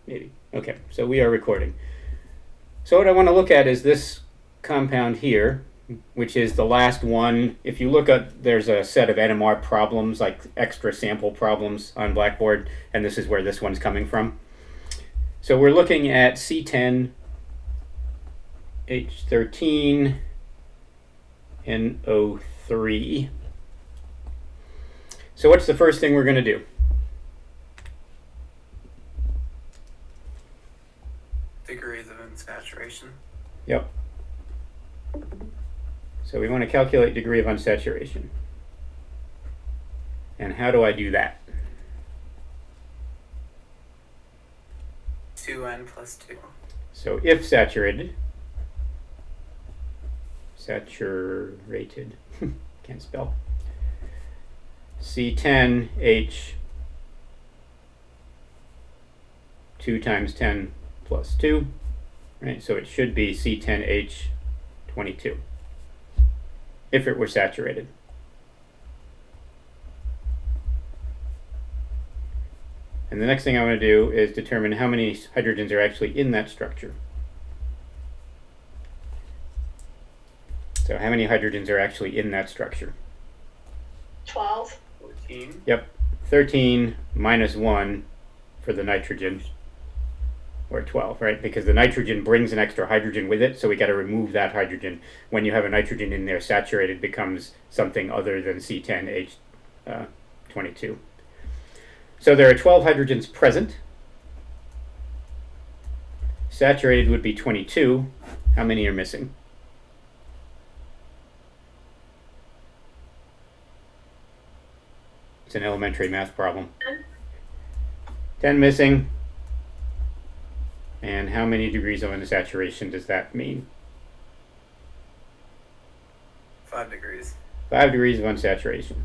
maybe. Okay, so we are recording. So what I want to look at is this compound here, which is the last one. If you look at, there's a set of NMR problems, like extra sample problems on Blackboard, and this is where this one's coming from. So we're looking at C10, H13, NO3. So what's the first thing we're going to do? Degrees of unsaturation. Yep. So we want to calculate degree of unsaturation. And how do I do that? 2n plus 2. So if saturated, can't spell, C10H 2 times 10 plus 2, right? So it should be C10H22 if it were saturated. And the next thing I want to do is determine how many hydrogens are actually in that structure. So how many hydrogens are actually in that structure? 12. 14. Yep, 13 minus 1 for the nitrogen, or 12, right? Because the nitrogen brings an extra hydrogen with it, so we got to remove that hydrogen. When you have a nitrogen in there, saturated becomes something other than C10H22. So there are 12 hydrogens present. Saturated would be 22. How many are missing? It's an elementary math problem. 10 missing. And how many degrees of unsaturation does that mean? 5 degrees. 5 degrees of unsaturation.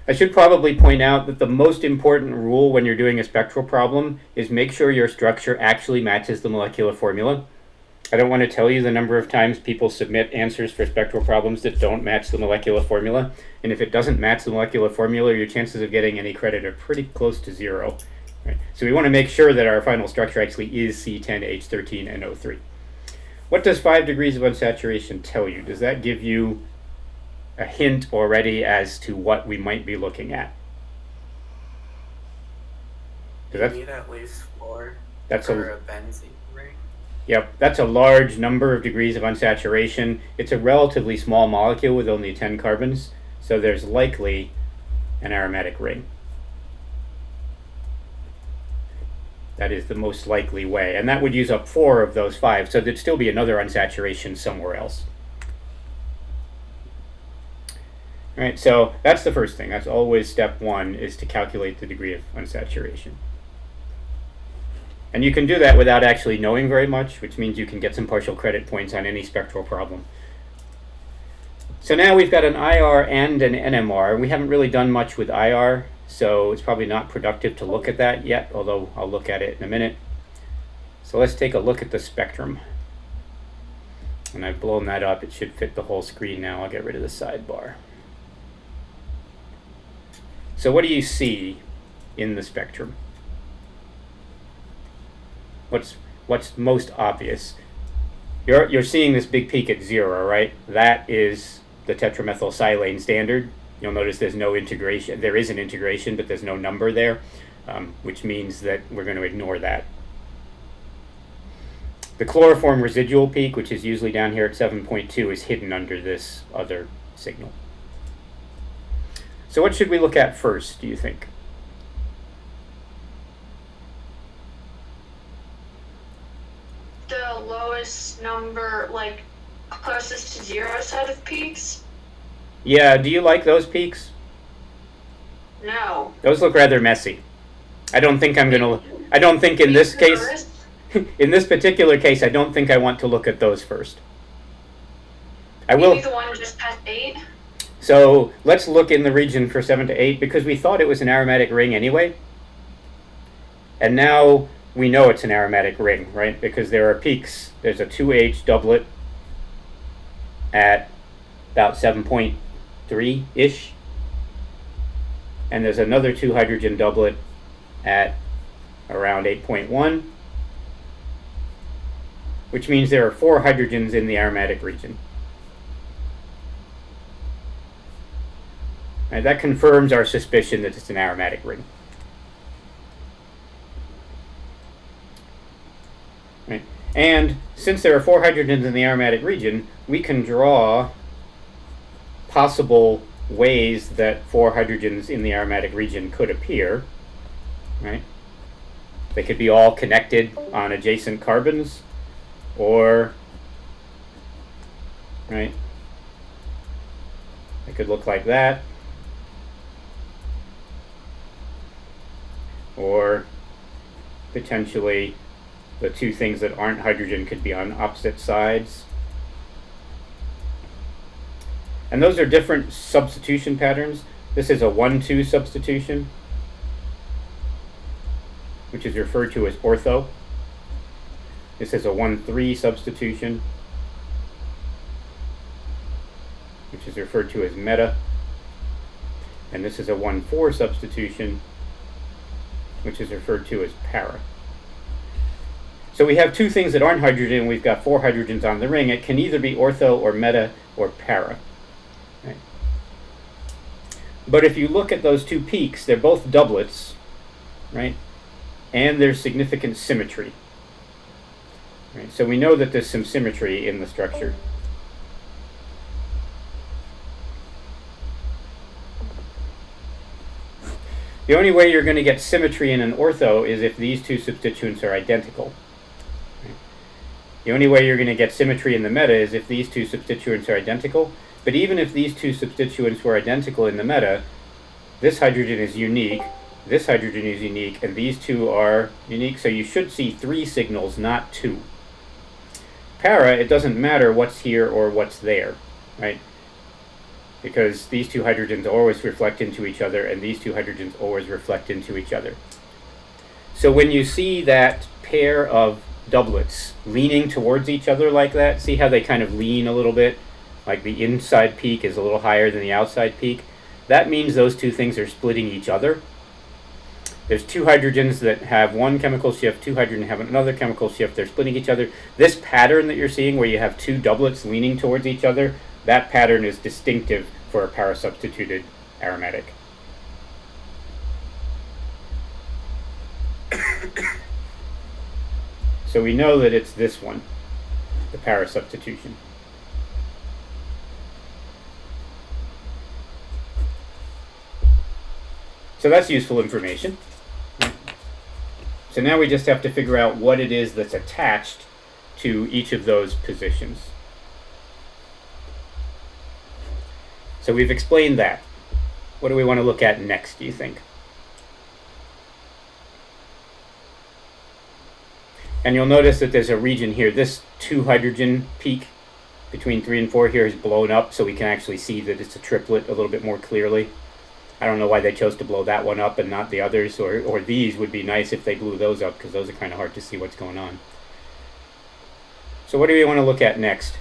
I should probably point out that the most important rule when you're doing a spectral problem is make sure your structure actually matches the molecular formula. I don't want to tell you the number of times people submit answers for spectral problems that don't match the molecular formula. And if it doesn't match the molecular formula, your chances of getting any credit are pretty close to 0. Right? So we want to make sure that our final structure actually is C10H13NO3. What does 5 degrees of unsaturation tell you? Does that give you a hint already as to what we might be looking at? You need at least 4 that's for a benzene ring. Yep, that's a large number of degrees of unsaturation. It's a relatively small molecule with only 10 carbons, so there's likely an aromatic ring. That is the most likely way, and that would use up 4 of those 5, so there'd still be another unsaturation somewhere else. All right, so that's the first thing. That's always step 1, is to calculate the degree of unsaturation. And you can do that without actually knowing very much, which means you can get some partial credit points on any spectral problem. So now we've got an IR and an NMR. We haven't really done much with IR, so it's probably not productive to look at that yet, although I'll look at it in a minute. So let's take a look at the spectrum. And I've blown that up. It should fit the whole screen now. I'll get rid of the sidebar. So what do you see in the spectrum? What's most obvious? You're seeing this big peak at 0, right? That is the tetramethylsilane standard. You'll notice there's no integration. There is an integration, but there's no number there, which means that we're going to ignore that. The chloroform residual peak, which is usually down here at 7.2, is hidden under this other signal. So what should we look at first, do you think? The lowest number, like closest to 0 set of peaks? Yeah, do you like those peaks? No. Those look rather messy. I don't think in this case, in this particular case, I don't think I want to look at those first. I will. Maybe the one just past 8? So let's look in the region for 7 to 8, because we thought it was an aromatic ring anyway. And now we know it's an aromatic ring, right? Because there are peaks. There's a 2H doublet at about 7.3-ish. and there's another 2 hydrogen doublet at around 8.1, which means there are 4 hydrogens in the aromatic region. And that confirms our suspicion that it's an aromatic ring. Right. And since there are 4 hydrogens in the aromatic region, we can draw possible ways that 4 hydrogens in the aromatic region could appear. Right? They could be all connected on adjacent carbons, or, right, it could look like that, or potentially the 2 things that aren't hydrogen could be on opposite sides. And those are different substitution patterns. This is a 1-2 substitution, which is referred to as ortho. This is a 1-3 substitution, which is referred to as meta. And this is a 1-4 substitution, which is referred to as para. So we have 2 things that aren't hydrogen, we've got 4 hydrogens on the ring. It can either be ortho or meta or para. Right? But if you look at those 2 peaks, they're both doublets, right? And there's significant symmetry. Right? So we know that there's some symmetry in the structure. The only way you're going to get symmetry in an ortho is if these 2 substituents are identical. The only way you're going to get symmetry in the meta is if these 2 substituents are identical. But even if these 2 substituents were identical in the meta, this hydrogen is unique, this hydrogen is unique, and these 2 are unique. So you should see 3 signals, not 2. Para, it doesn't matter what's here or what's there, right? Because these 2 hydrogens always reflect into each other, and these 2 hydrogens always reflect into each other. So when you see that pair of doublets leaning towards each other like that, see how they kind of lean a little bit? Like the inside peak is a little higher than the outside peak. That means those 2 things are splitting each other. There's 2 hydrogens that have one chemical shift, 2 hydrogens have another chemical shift, they're splitting each other. This pattern that you're seeing where you have 2 doublets leaning towards each other, that pattern is distinctive for a para-substituted aromatic. So we know that it's this one, the para-substitution. So that's useful information. So now we just have to figure out what it is that's attached to each of those positions. So we've explained that. What do we want to look at next, do you think? And you'll notice that there's a region here. This 2 hydrogen peak between 3 and 4 here is blown up, so we can actually see that it's a triplet a little bit more clearly. I don't know why they chose to blow that one up and not the others, or these would be nice if they blew those up, because those are kind of hard to see what's going on. So what do we want to look at next?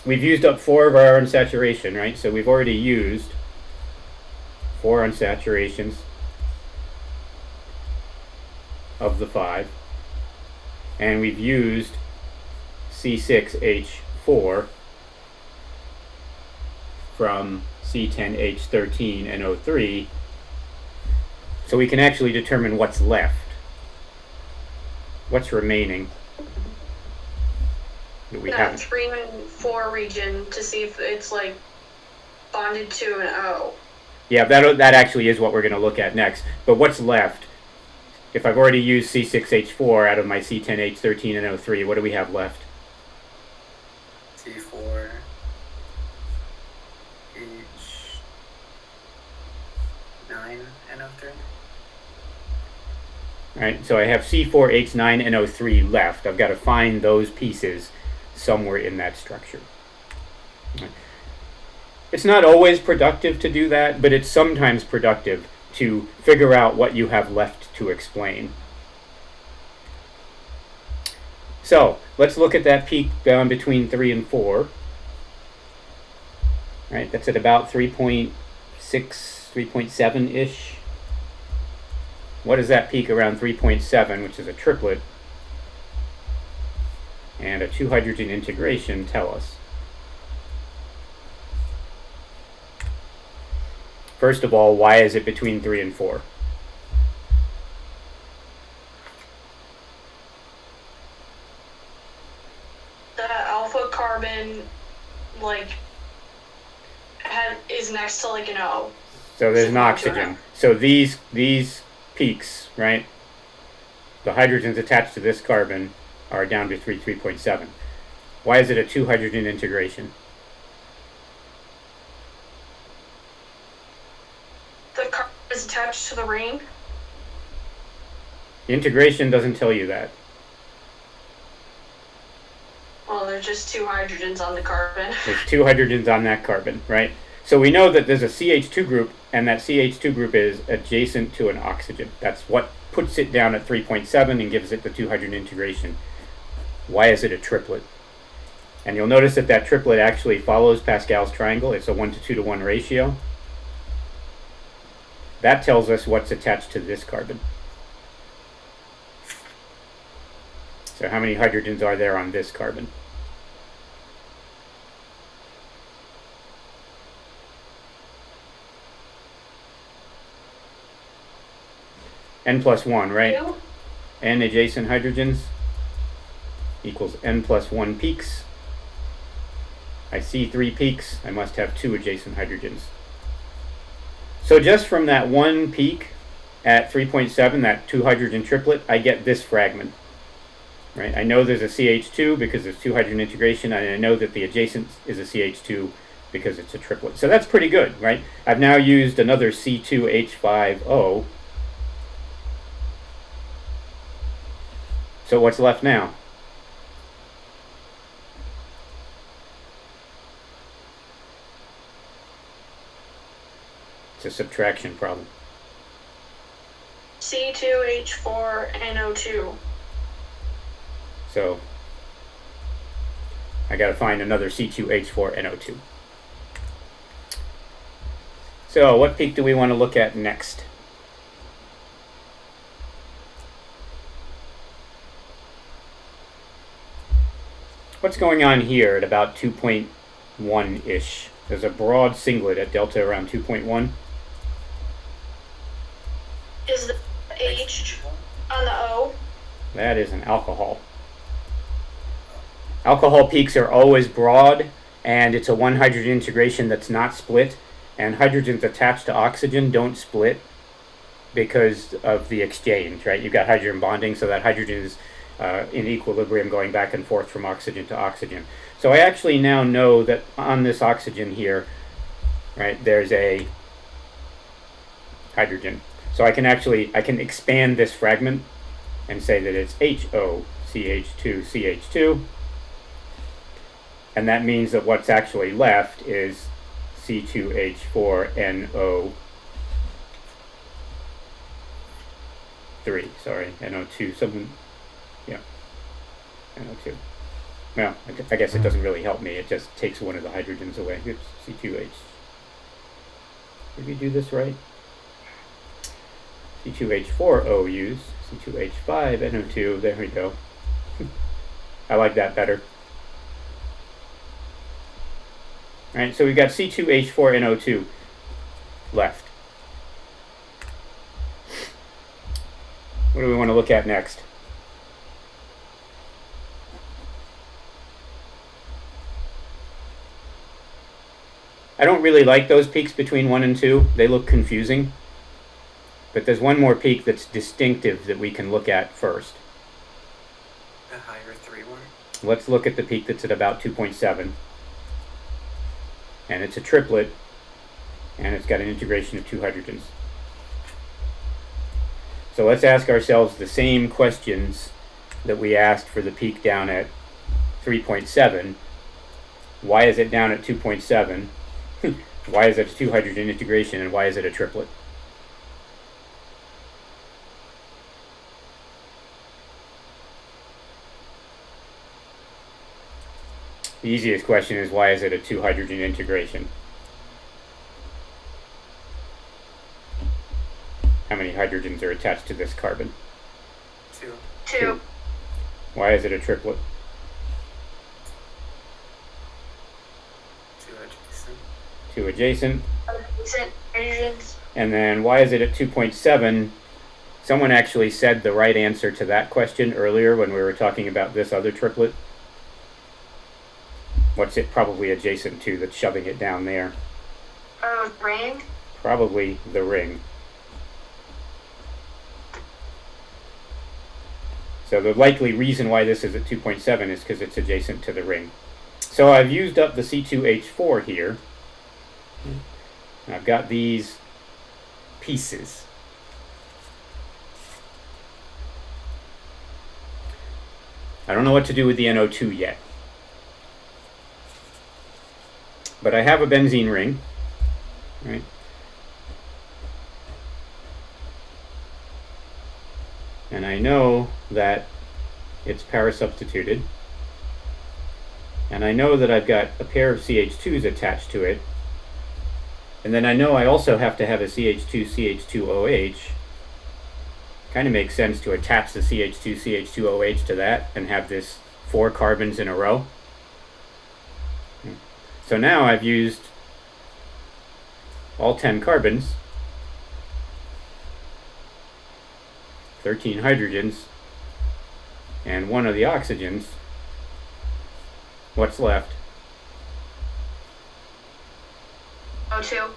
We've used up 4 of our unsaturation, right? So we've already used 4 unsaturations of the 5. And we've used C6H4 from C10H13NO3. So we can actually determine what's left. What's remaining that we That haven't. 3 and 4 region to see if it's like bonded to an O. Yeah, that actually is what we're going to look at next. But what's left? If I've already used C6H4 out of my C10H13NO3, what do we have left? C4 H9NO3. Right, so I have C4H9NO3 left. I've got to find those pieces somewhere in that structure. Right. It's not always productive to do that, but it's sometimes productive to figure out what you have left to explain. So let's look at that peak down between 3 and 4. right? That's at about 3.6, 3.7-ish. What does that peak around 3.7, which is a triplet, and a 2-hydrogen integration tell us? First of all, why is it between 3 and 4? The alpha carbon, like, is next to like an O. So there's an oxygen. So these peaks, right? The hydrogens attached to this carbon are down to 3.7. Why is it a 2-hydrogen integration? The carbon is attached to the ring. Integration doesn't tell you that. Well, there's just 2 hydrogens on the carbon. There's 2 hydrogens on that carbon, right? So we know that there's a CH2 group, and that CH2 group is adjacent to an oxygen. That's what puts it down at 3.7 and gives it the 2-hydrogen integration. Why is it a triplet? And you'll notice that that triplet actually follows Pascal's triangle. It's a 1 to 2 to 1 ratio. That tells us what's attached to this carbon. So how many hydrogens are there on this carbon? N plus 1, right? 2. N adjacent hydrogens equals N plus 1 peaks. I see 3 peaks. I must have 2 adjacent hydrogens. So just from that one peak at 3.7, that 2-hydrogen triplet, I get this fragment. Right? I know there's a CH2 because there's 2-hydrogen integration, and I know that the adjacent is a CH2 because it's a triplet. So that's pretty good, right? I've now used another C2H5O. So what's left now? It's a subtraction problem. C2H4NO2. So I got to find another C2H4NO2. So what peak do we want to look at next? What's going on here at about 2.1-ish? There's a broad singlet at delta around 2.1. Is the H on the O? That is an alcohol. Alcohol peaks are always broad, and it's a 1-hydrogen integration that's not split, and hydrogens attached to oxygen don't split because of the exchange, right? You've got hydrogen bonding, so that hydrogen is in equilibrium going back and forth from oxygen to oxygen. So I actually now know that on this oxygen here, right, there's a hydrogen. So I can expand this fragment and say that it's HOCH2CH2, and that means that what's actually left is C2H4NO3. Sorry, NO2. NO2. Well, I guess it doesn't really help me. It just takes one of the hydrogens away. Oops, C2H. Did we do this right? C2H4O used. C2H5NO2. There we go. I like that better. Alright, so we've got C2H4NO2 left. What do we want to look at next? I don't really like those peaks between 1 and 2. They look confusing. But there's one more peak that's distinctive that we can look at first. The higher 3 one? Let's look at the peak that's at about 2.7. And it's a triplet, and it's got an integration of 2 hydrogens. So let's ask ourselves the same questions that we asked for the peak down at 3.7. Why is it down at 2.7? Why is it a 2-hydrogen integration, and why is it a triplet? The easiest question is, why is it a 2-hydrogen integration? How many hydrogens are attached to this carbon? 2. 2. Why is it a triplet? 2 adjacent. 2 adjacent. Adjacent hydrogens. And then why is it at 2.7? Someone actually said the right answer to that question earlier when we were talking about this other triplet. What's it probably adjacent to that's shoving it down there? Ring. Probably the ring. So the likely reason why this is at 2.7 is because it's adjacent to the ring. So I've used up the C2H4 here. I've got these pieces. I don't know what to do with the NO2 yet. But I have a benzene ring, right? And I know that it's para-substituted. And I know that I've got a pair of CH2s attached to it. And then I know I also have to have a CH2-CH2OH. Kind of makes sense to attach the CH2-CH2OH to that and have this 4 carbons in a row. So now I've used all 10 carbons, 13 hydrogens, and 1 of the oxygens. What's left? O2.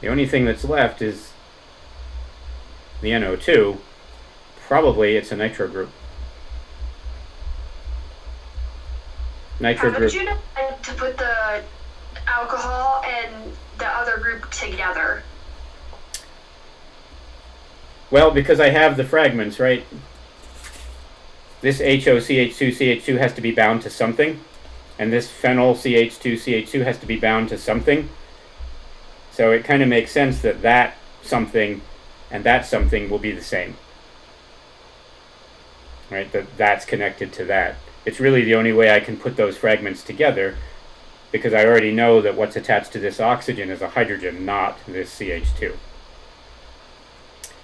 The only thing that's left is the NO2. Probably it's a nitro group. Nitro How group. would you know to put the alcohol and the other group together? Well, because I have the fragments, right? This HOCH2CH2 has to be bound to something, and this phenyl CH2CH2 has to be bound to something. So it kind of makes sense that that something and that something will be the same, right? That's connected to that. It's really the only way I can put those fragments together, because I already know that what's attached to this oxygen is a hydrogen, not this CH2.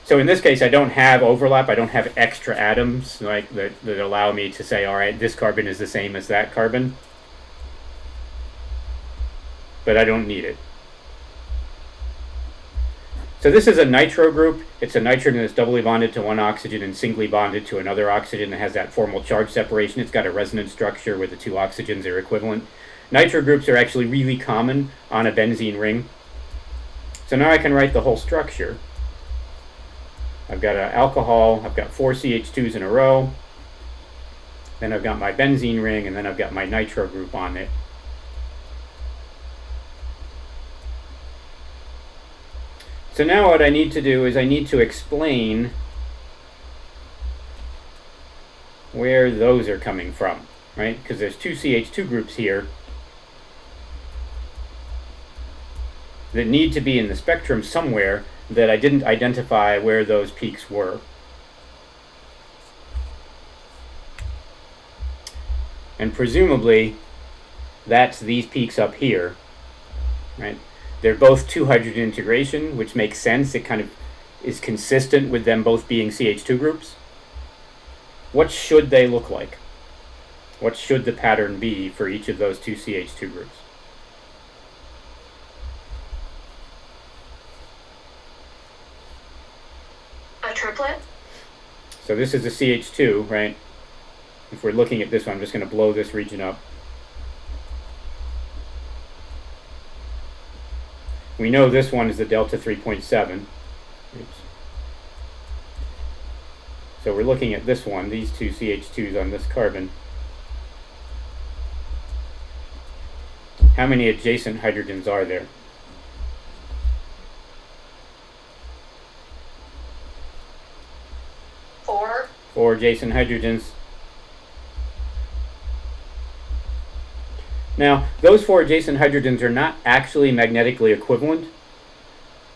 So in this case, I don't have overlap. I don't have extra atoms like that allow me to say, all right, this carbon is the same as that carbon. But I don't need it. So this is a nitro group. It's a nitrogen that's doubly bonded to one oxygen and singly bonded to another oxygen that has that formal charge separation. It's got a resonance structure where the 2 oxygens are equivalent. Nitro groups are actually really common on a benzene ring. So now I can write the whole structure. I've got an alcohol, I've got 4 CH2s in a row, then I've got my benzene ring, and then I've got my nitro group on it. So now what I need to do is I need to explain where those are coming from, right? Because there's 2 CH2 groups here that need to be in the spectrum somewhere that I didn't identify where those peaks were. And presumably that's these peaks up here, right? They're both 2 hydrogen integration, which makes sense. It kind of is consistent with them both being CH2 groups. What should they look like? What should the pattern be for each of those 2 CH2 groups? A triplet? So this is a CH2, right? If we're looking at this one, I'm just going to blow this region up. We know this one is the delta 3.7. So we're looking at this one, these 2 CH2s on this carbon. How many adjacent hydrogens are there? 4. 4 adjacent hydrogens. Now, those 4 adjacent hydrogens are not actually magnetically equivalent,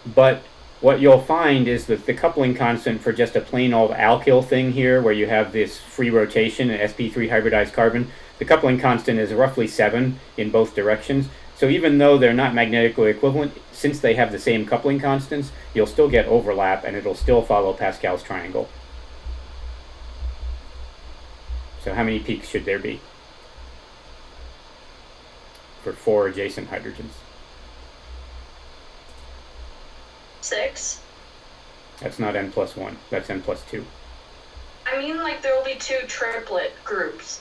but what you'll find is that the coupling constant for just a plain old alkyl thing here, where you have this free rotation, an sp3 hybridized carbon, the coupling constant is roughly 7 in both directions. So even though they're not magnetically equivalent, since they have the same coupling constants, you'll still get overlap and it'll still follow Pascal's triangle. So how many peaks should there be for 4 adjacent hydrogens? 6. That's not n plus 1, that's n plus 2. I mean, like, there will be 2 triplet groups.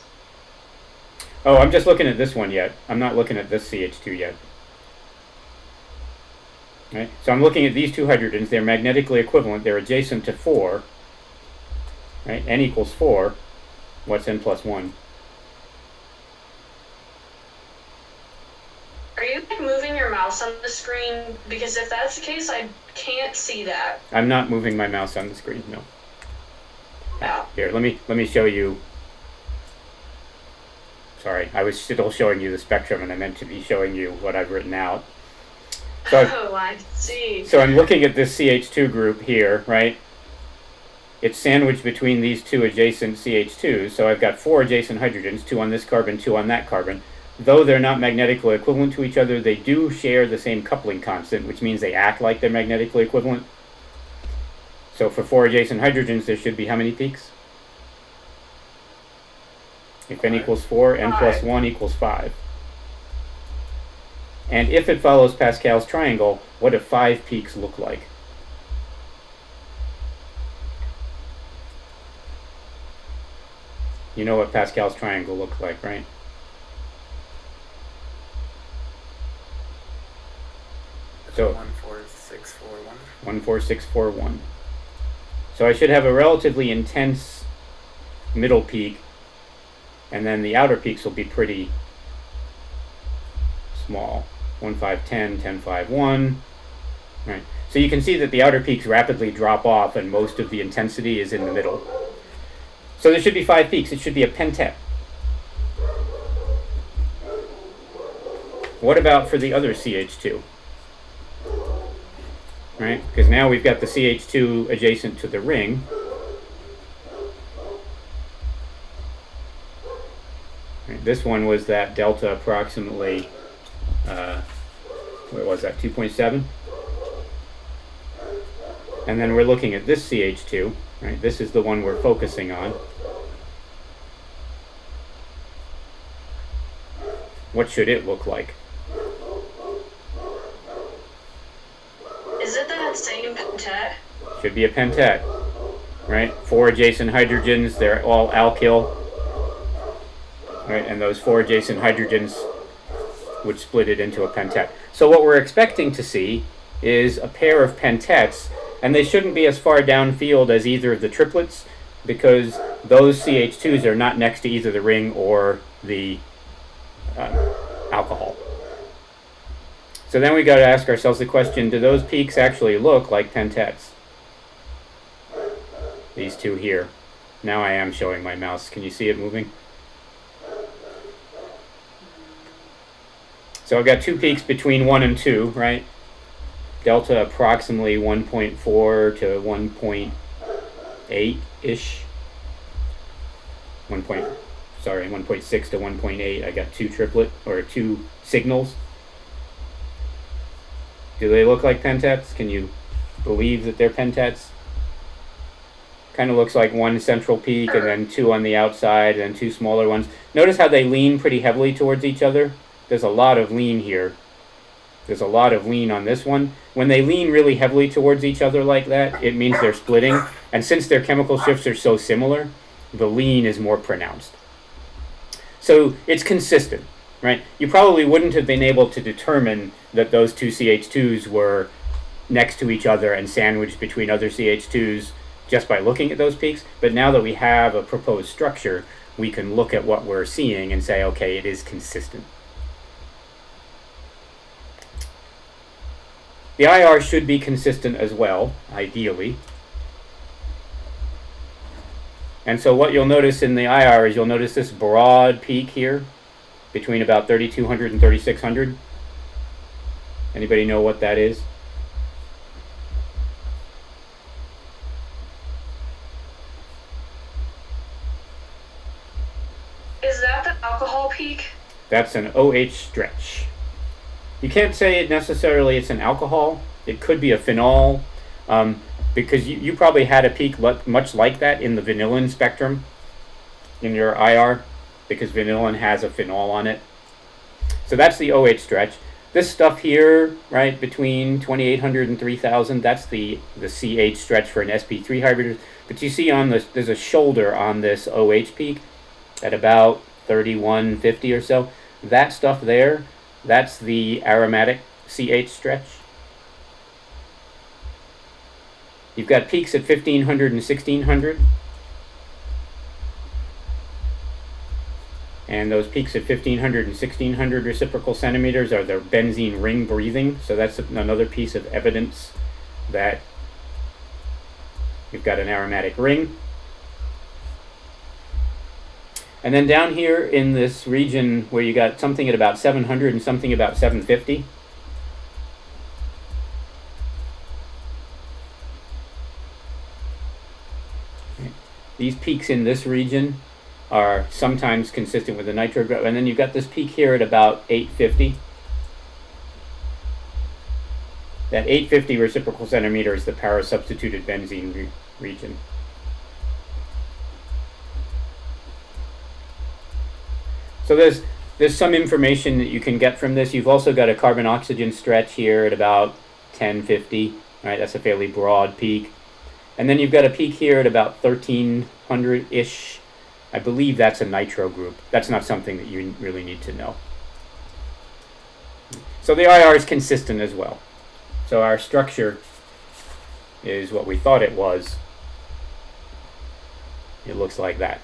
Oh, I'm just looking at this one yet. I'm not looking at this CH2 yet. Right? So I'm looking at these 2 hydrogens. They're magnetically equivalent. They're adjacent to 4. Right? N equals 4. What's n plus 1? Are you like, moving your mouse on the screen? Because if that's the case, I can't see that. I'm not moving my mouse on the screen, no. Oh. Here, let me show you. Sorry, I was still showing you the spectrum and I meant to be showing you what I've written out. So I see. So I'm looking at this CH2 group here, right? It's sandwiched between these 2 adjacent CH2s, so I've got 4 adjacent hydrogens, 2 on this carbon, 2 on that carbon. Though they're not magnetically equivalent to each other, they do share the same coupling constant, which means they act like they're magnetically equivalent. So for 4 adjacent hydrogens, there should be how many peaks? If n equals 4, n plus 1 equals 5. And if it follows Pascal's triangle, what do 5 peaks look like? You know what Pascal's triangle looked like, right? So 1, 4, 6, 4, 1. 1, 4, 6, 4, 1. So I should have a relatively intense middle peak, and then the outer peaks will be pretty small. 1, 5, 10, 10, 5, 1. Right. So you can see that the outer peaks rapidly drop off and most of the intensity is in the middle. So there should be 5 peaks. It should be a pentet. What about for the other CH2? Right? Because now we've got the CH2 adjacent to the ring. Right, this one was that delta approximately, what was that, 2.7? And then we're looking at this CH2, right? This is the one we're focusing on. What should it look like? Is it that same pentet? Should be a pentet, right? 4 adjacent hydrogens, they're all alkyl. Right, and those 4 adjacent hydrogens would split it into a pentet. So what we're expecting to see is a pair of pentets, and they shouldn't be as far downfield as either of the triplets because those CH2s are not next to either the ring or the alcohol. So then we got to ask ourselves the question, do those peaks actually look like pentets? These 2 here. Now I am showing my mouse. Can you see it moving? So I've got 2 peaks between 1 and 2, right? Delta approximately 1.4 to 1.8-ish. 1.6 to 1.8. I got 2 triplet, or 2 signals. Do they look like pentets? Can you believe that they're pentets? Kind of looks like 1 central peak and then 2 on the outside and 2 smaller ones. Notice how they lean pretty heavily towards each other? There's a lot of lean here. There's a lot of lean on this one. When they lean really heavily towards each other like that, it means they're splitting. And since their chemical shifts are so similar, the lean is more pronounced. So it's consistent, right? You probably wouldn't have been able to determine that those 2 CH2s were next to each other and sandwiched between other CH2s just by looking at those peaks. But now that we have a proposed structure, we can look at what we're seeing and say, okay, it is consistent. The IR should be consistent as well, ideally. And so what you'll notice in the IR is you'll notice this broad peak here between about 3200 and 3600. Anybody know what that is? Is that the alcohol peak? That's an OH stretch. You can't say it necessarily it's an alcohol. It could be a phenol, because you probably had a peak much like that in the vanillin spectrum in your IR, because vanillin has a phenol on it. So that's the OH stretch. This stuff here, right, between 2800 and 3000, that's the CH stretch for an sp3 hybrid. But you see on this, there's a shoulder on this OH peak at about 3150 or so. That stuff there, that's the aromatic CH stretch. You've got peaks at 1500 and 1600. And those peaks at 1500 and 1600 reciprocal centimeters are their benzene ring breathing. So that's another piece of evidence that you've got an aromatic ring. And then down here in this region where you got something at about 700 and something about 750, these peaks in this region are sometimes consistent with the nitro group. And then you've got this peak here at about 850. That 850 reciprocal centimeter is the para-substituted benzene region. So there's some information that you can get from this. You've also got a carbon-oxygen stretch here at about 1050. Right, that's a fairly broad peak. And then you've got a peak here at about 1300-ish. I believe that's a nitro group. That's not something that you really need to know. So the IR is consistent as well. So our structure is what we thought it was. It looks like that.